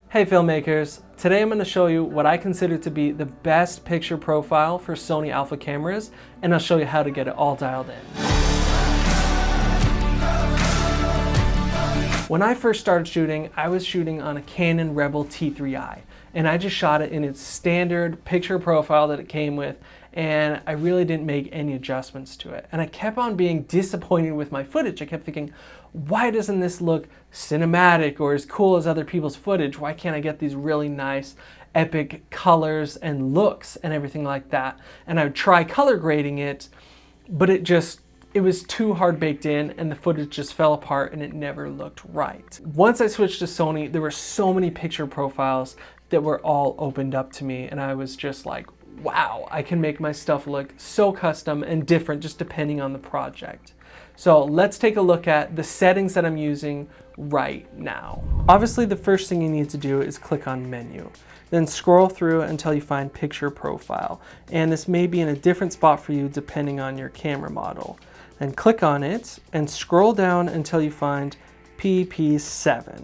Hey filmmakers, today I'm going to show you what I consider to be the best picture profile for Sony Alpha cameras, and I'll show you how to get it all dialed in. When I first started shooting, I was shooting on a Canon Rebel T3i, and I just shot it in its standard picture profile that it came with, and I really didn't make any adjustments to it. And I kept on being disappointed with my footage. I kept thinking, why doesn't this look cinematic or as cool as other people's footage? Why can't I get these really nice, epic colors and looks and everything like that? And I would try color grading it, but it was too hard baked in and the footage just fell apart and it never looked right. Once I switched to Sony, there were so many picture profiles that were all opened up to me, and I was just like, wow, I can make my stuff look so custom and different just depending on the project. So let's take a look at the settings that I'm using right now. Obviously, the first thing you need to do is click on Menu. Then scroll through until you find Picture Profile. And this may be in a different spot for you depending on your camera model. Then click on it and scroll down until you find PP7.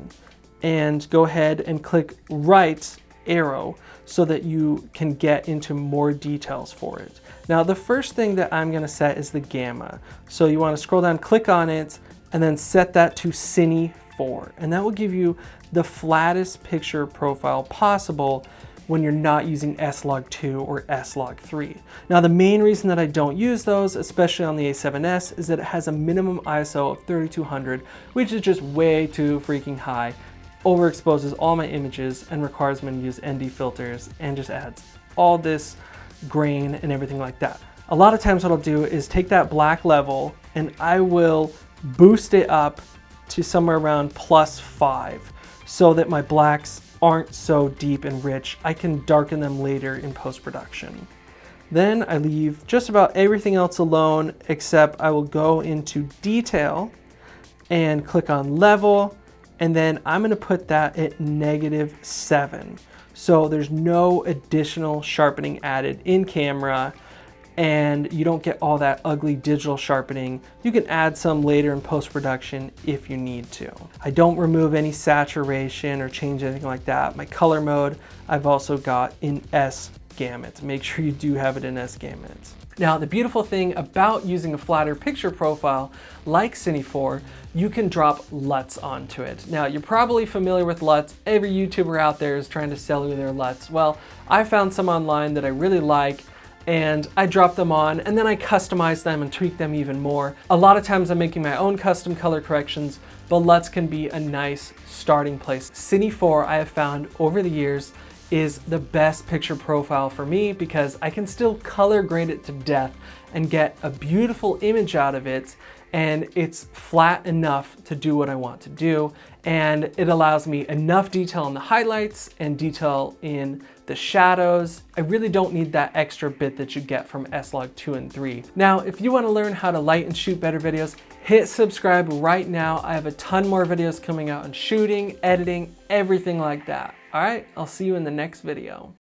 And go ahead and click right arrow so that you can get into more details for it. Now, the first thing that I'm going to set is the gamma. So you want to scroll down, click on it, and then set that to Cine4. And that will give you the flattest picture profile possible when you're not using Slog2 or Slog3. Now, the main reason that I don't use those, especially on the a7s, is that it has a minimum ISO of 3200, which is just way too freaking high. Overexposes all my images and requires me to use ND filters and just adds all this grain and everything like that. A lot of times what I'll do is take that black level and I will boost it up to somewhere around +5 so that my blacks aren't so deep and rich. I can darken them later in post-production. Then I leave just about everything else alone, except I will go into detail and click on level, and then I'm going to put that at -7. So there's no additional sharpening added in camera, and you don't get all that ugly digital sharpening. You can add some later in post-production if you need to. I don't remove any saturation or change anything like that. My color mode, I've also got in S gamut. Make sure you do have it in S gamut. Now, the beautiful thing about using a flatter picture profile like Cine4, you can drop LUTs onto it. Now, you're probably familiar with LUTs. Every YouTuber out there is trying to sell you their LUTs. Well, I found some online that I really like, and I drop them on, and then I customize them and tweak them even more. A lot of times I'm making my own custom color corrections, but LUTs can be a nice starting place. Cine4, I have found over the years, is the best picture profile for me because I can still color grade it to death and get a beautiful image out of it, and it's flat enough to do what I want to do, and it allows me enough detail in the highlights and detail in the shadows. I really don't need that extra bit that you get from Slog2 and 3. Now, if you want to learn how to light and shoot better videos, hit subscribe right now. I have a ton more videos coming out on shooting, editing, everything like that. All right, I'll see you in the next video.